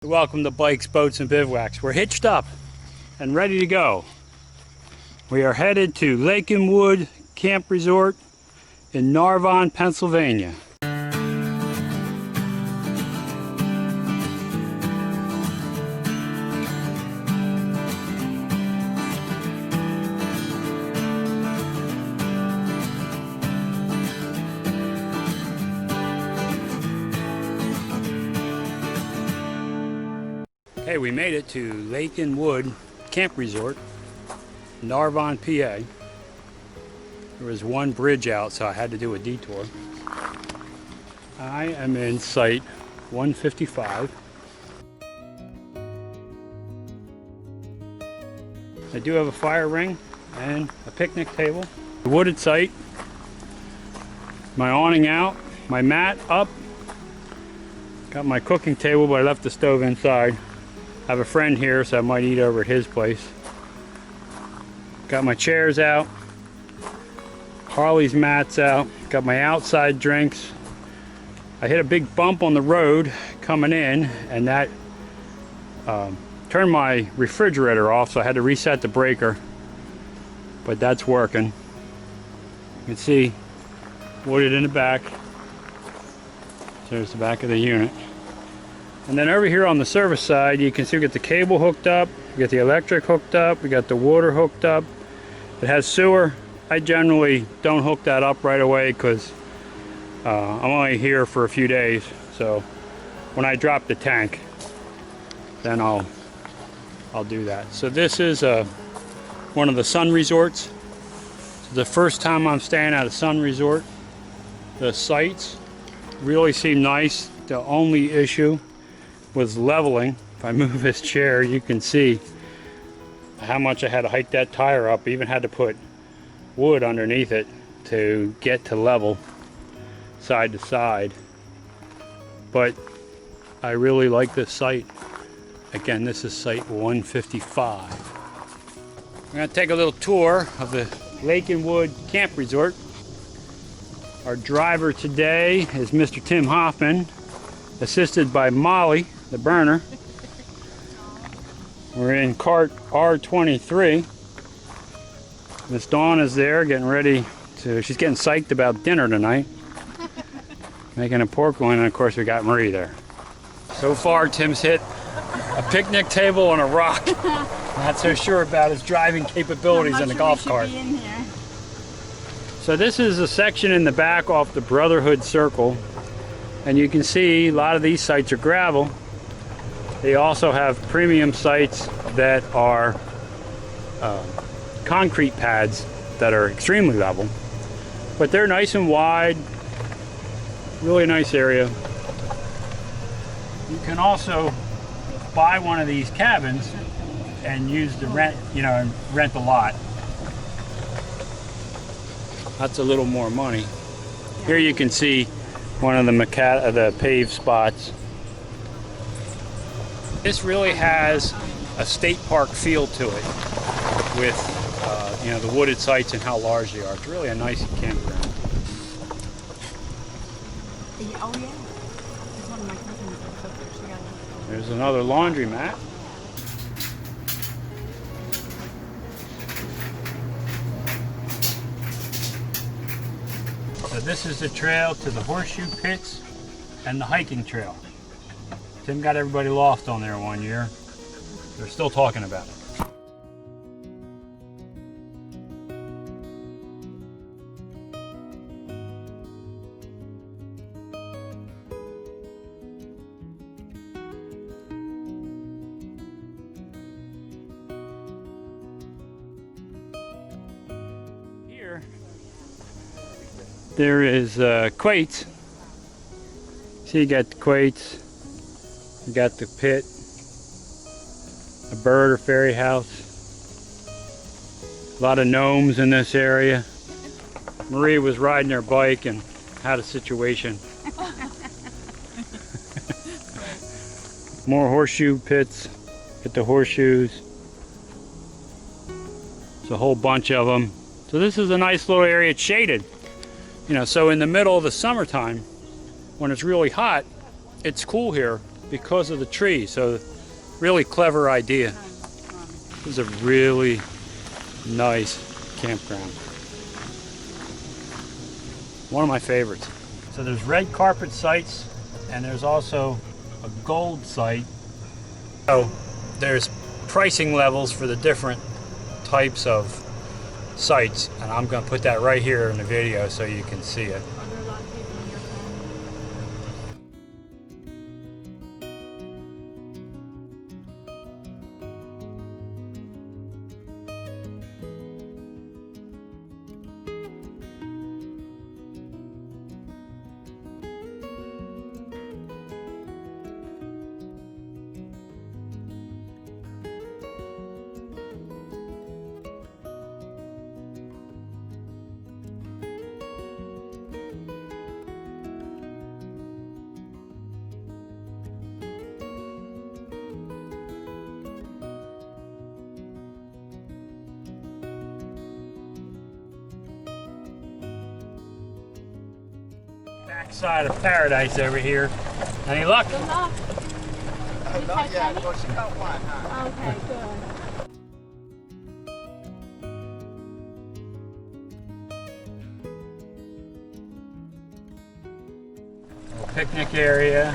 Welcome to Bikes, Boats, and Bivouacs. We're hitched up and ready to go. We are headed to Lake and Wood Camp Resort in Narvon, Pennsylvania. Okay, we made it to Lake and Wood Camp Resort, Narvon, PA. There was one bridge out, so I had to do a detour. I am in site 155. I do have a fire ring and a picnic table. The wooded site, my awning out, my mat up. Got my cooking table, but I left the stove inside. I have a friend here, so I might eat over at his place. Got my chairs out. Harley's mats out. Got my outside drinks. I hit a big bump on the road coming in, and that turned my refrigerator off, so I had to reset the breaker. But that's working. You can see wooded in the back. There's the back of the unit. And then over here on the service side, you can see we got the cable hooked up, we got the electric hooked up, we got the water hooked up. It has sewer. I generally don't hook that up right away because I'm only here for a few days. So when I drop the tank, then I'll do that. So this is one of the sun resorts. It's the first time I'm staying at a sun resort. The sites really seem nice. The only issue was leveling. If I move this chair, you can see how much I had to hike that tire up. I even had to put wood underneath it to get to level side to side. But I really like this site. Again, this is site 155. We're going to take a little tour of the Lake and Wood Camp Resort. Our driver today is Mr. Tim Hoffman, assisted by Molly, the burner. We're in cart R23. Miss Dawn is there getting ready to, she's getting psyched about dinner tonight. Making a pork loin, and of course we got Marie there. So far Tim's hit a picnic table and a rock. Not so sure about his driving capabilities in the golf cart. So this is a section in the back off the Brotherhood Circle. And you can see a lot of these sites are gravel. They also have premium sites that are concrete pads that are extremely level. But they're nice and wide. Really nice area. You can also buy one of these cabins and use the rent, and rent a lot. That's a little more money. Here you can see one of the paved spots. This really has a state park feel to it with the wooded sites and how large they are. It's really a nice campground. Oh yeah. There's one of my cousins that's up there. She got it. There's another laundromat. So this is the trail to the horseshoe pits and the hiking trail. Tim got everybody lost on there one year. They're still talking about it. Here, there is quates. See, you got the quates. You got the pit, a bird or fairy house. A lot of gnomes in this area. Marie was riding her bike and had a situation. More horseshoe pits. Get the horseshoes. There's a whole bunch of them. So this is a nice little area. It's shaded. So in the middle of the summertime, when it's really hot, it's cool here. because of the tree. So really clever idea. This is a really nice campground. One of my favorites. So there's red carpet sites and there's also a gold site. So there's pricing levels for the different types of sites, and I'm going to put that right here in the video so you can see it. Backside of paradise over here. Any luck? Good luck. Not yet. Well, she got one, huh? Okay, good. Little picnic area.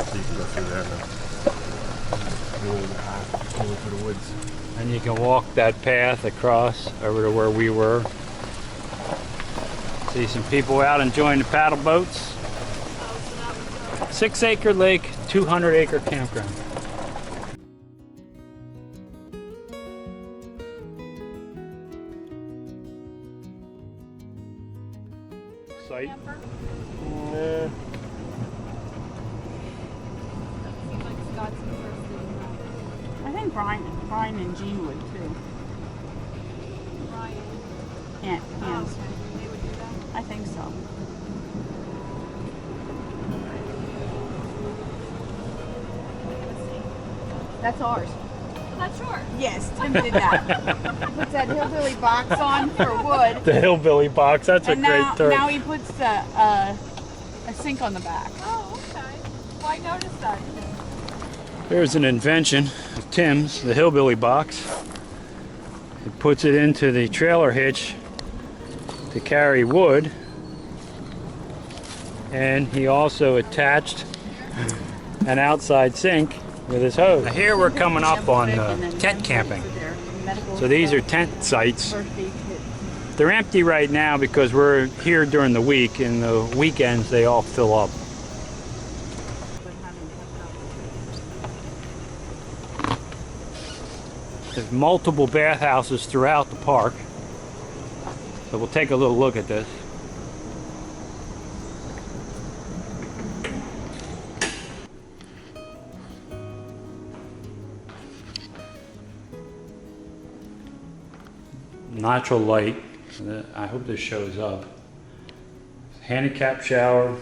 So you can go through there now. Go through the woods. And you can walk that path across over to where we were. See some people out enjoying the paddle boats. 6-acre lake, 200-acre campground. Site. I think Brian and Jean would too. Brian. Yeah, yeah. Okay. They would do that? I think so. That's ours. Not sure. Yes, Tim did that. He puts that hillbilly box on for wood. The hillbilly box, that's And a great now, term. now he puts a sink on the back. Oh, okay. Well, I noticed that. There's an invention of Tim's, the hillbilly box. It puts it into the trailer hitch to carry wood. And he also attached an outside sink with his hose. Now here we're coming up on tent camping. So these are tent sites. They're empty right now because we're here during the week, and the weekends they all fill up. There's multiple bathhouses throughout the park. So we'll take a little look at this. Natural light. I hope this shows up. Handicap shower.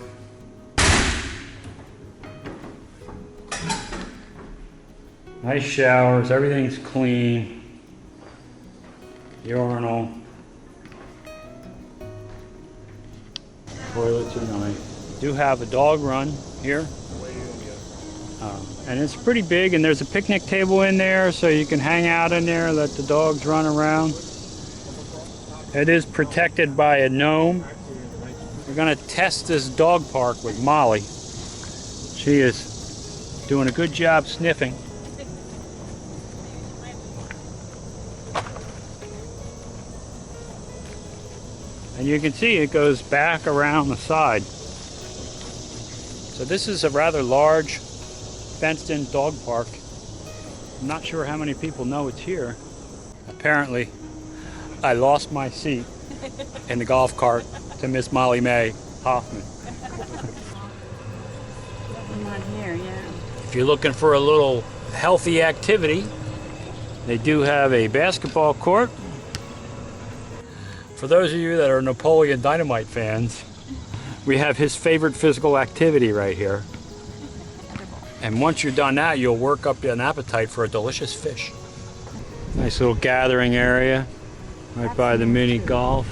Nice showers, everything's clean. Urinal. Toilets are nice. Do have a dog run here. And it's pretty big, and there's a picnic table in there so you can hang out in there, let the dogs run around. It is protected by a gnome. We're gonna test this dog park with Molly. She is doing a good job sniffing. And you can see it goes back around the side. So this is a rather large fenced-in dog park. I'm not sure how many people know it's here. Apparently, I lost my seat in the golf cart to Miss Molly Mae Hoffman. Not here, yeah. If you're looking for a little healthy activity, they do have a basketball court. For those of you that are Napoleon Dynamite fans, we have his favorite physical activity right here. And once you're done that, you'll work up an appetite for a delicious fish. Nice little gathering area right by the mini golf.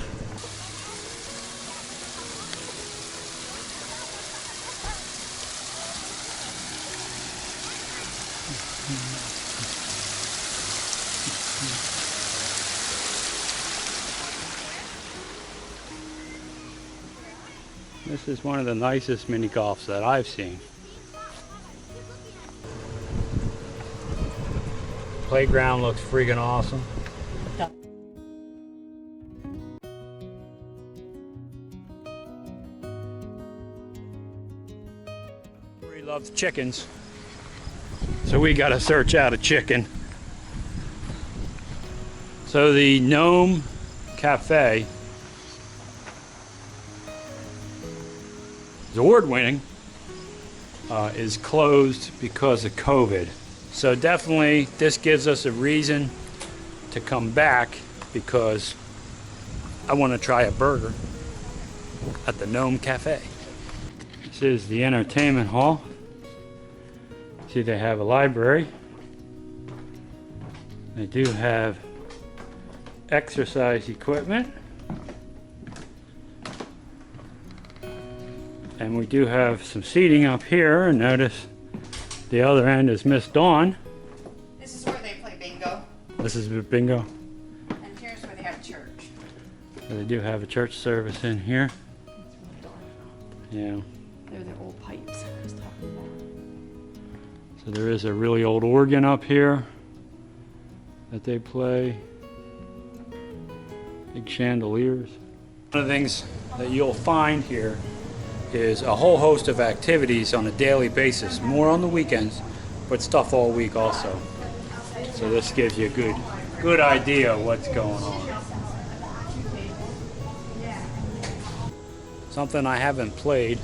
This is one of the nicest mini golfs that I've seen. Playground looks freaking awesome. He loves chickens, so we gotta search out a chicken. So the Gnome Cafe is award-winning, is closed because of COVID. So definitely this gives us a reason to come back, because I want to try a burger at the Gnome Cafe. This is the entertainment hall. See, they have a library. They do have exercise equipment. And we do have some seating up here, and notice the other end is Miss Dawn. This is where they play bingo, This is bingo. and here's where they have church. So they do have a church service in here. It's really dark. Yeah. They're the old pipes I was talking about. So there is a really old organ up here that they play. Big chandeliers. One of the things that you'll find here is a whole host of activities on a daily basis, more on the weekends, but stuff all week also. So this gives you a good idea of what's going on. Something I haven't played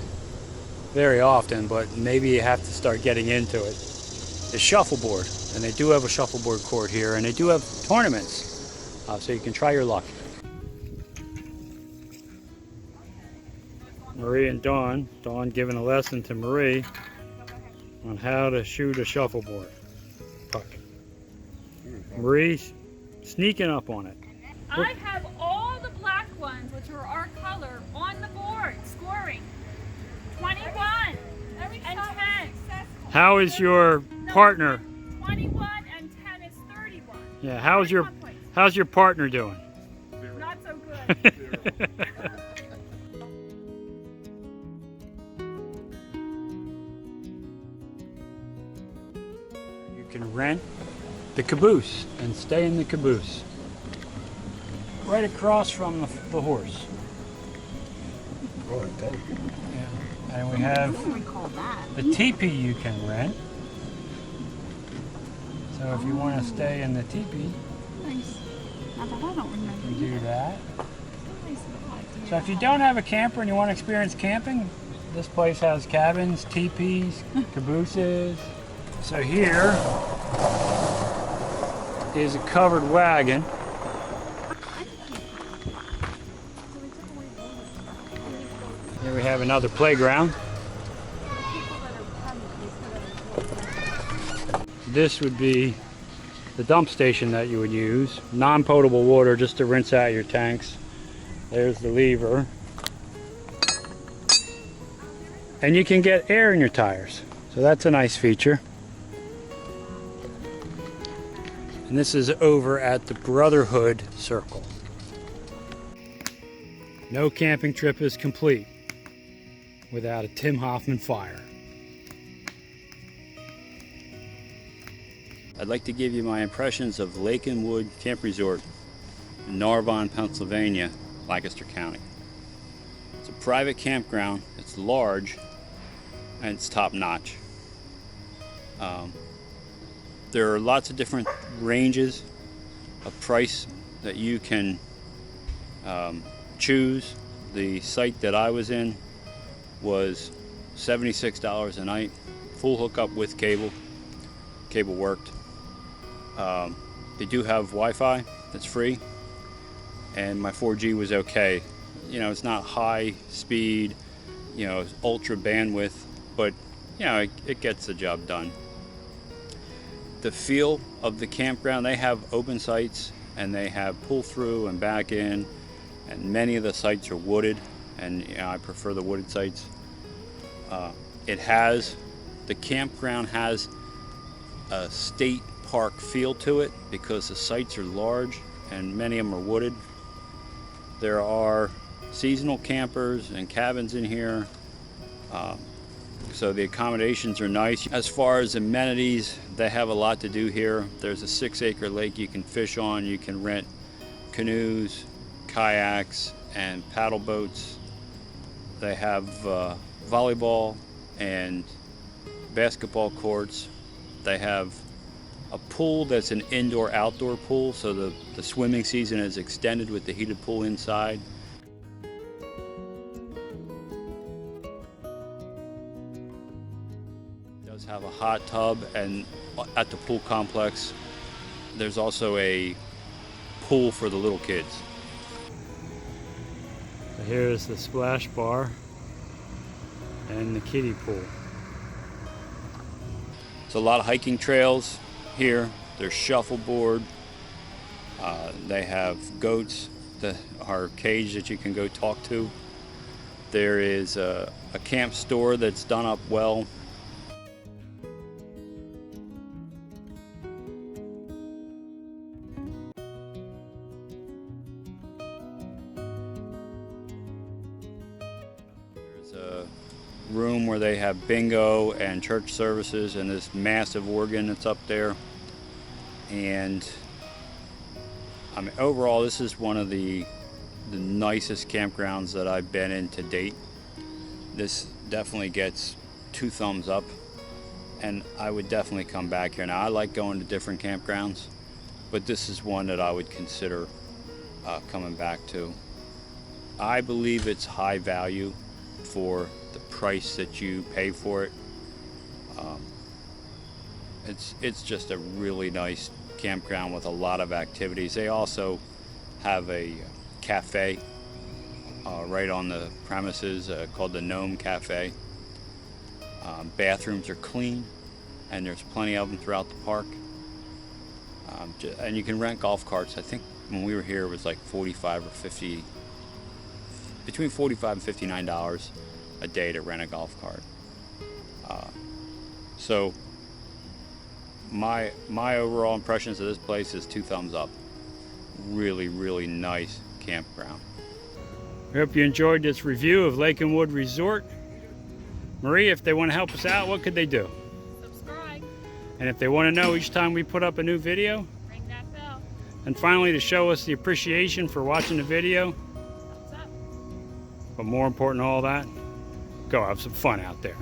very often, but maybe you have to start getting into it, is shuffleboard. And they do have a shuffleboard court here, and they do have tournaments, so you can try your luck. Marie and Dawn giving a lesson to Marie on how to shoot a shuffleboard puck. Marie's sneaking up on it. I have all the black ones, which are our color, on the board, scoring 21 and 10. How is your partner? 21 and 10 is 31. Yeah, how's your partner doing? Not so good. You can rent the caboose and stay in the caboose. Right across from the horse. Yeah. And we have I don't recall that. the teepee you can rent. So if you want to stay in the teepee, Nice. Not that I don't remember. you do that. Nice. So if you don't have a camper and you want to experience camping, this place has cabins, teepees, cabooses. So here is a covered wagon. Here we have another playground. This would be the dump station that you would use. Non-potable water just to rinse out your tanks. There's the lever. And you can get air in your tires. So that's a nice feature. And this is over at the Brotherhood Circle. No camping trip is complete without a Tim Hoffman fire. I'd like to give you my impressions of Lake and Wood Camp Resort in Narbonne, Pennsylvania, Lancaster County. It's a private campground, it's large, and it's top-notch. There are lots of different ranges of price that you can choose. The site that I was in was $76 a night, full hookup with cable. Cable worked. They do have Wi-Fi that's free, and my 4G was okay. You know, it's not high speed, you know, ultra bandwidth, but you know, it gets the job done. The feel of the campground, they have open sites and they have pull-through and back in, and many of the sites are wooded, and you know, I prefer the wooded sites. The campground has a state park feel to it because the sites are large and many of them are wooded. There are seasonal campers and cabins in here, so the accommodations are nice. As far as amenities, they have a lot to do here. There's a 6-acre lake you can fish on. You can rent canoes, kayaks, and paddle boats. They have volleyball and basketball courts. They have a pool that's an indoor-outdoor pool, so the swimming season is extended with the heated pool inside. It does have a hot tub, and at the pool complex there's also a pool for the little kids. Here's the splash bar and the kiddie pool. There's a lot of hiking trails here. There's Shuffleboard. They have goats that are caged that you can go talk to. There is a camp store that's done up well. There's a room where they have bingo and church services and this massive organ that's up there. And I mean, overall, this is one of the nicest campgrounds that I've been in to date. This definitely gets 2 thumbs up, and I would definitely come back here. Now, I like going to different campgrounds, but this is one that I would consider coming back to. I believe it's high value for the price that you pay for it. It's just a really nice campground with a lot of activities. They also have a cafe right on the premises called the Gnome Cafe. Bathrooms are clean, and there's plenty of them throughout the park. And you can rent golf carts. I think when we were here it was like 45 or 50, between $45 and $59 a day to rent a golf cart. So my overall impressions of this place is 2 thumbs up. Really, really nice campground. I hope you enjoyed this review of Lake and Wood Resort. Marie, if they want to help us out, what could they do? Subscribe. And if they want to know each time we put up a new video? Ring that bell. And finally, to show us the appreciation for watching the video. Thumbs up. But more important than all that, go have some fun out there.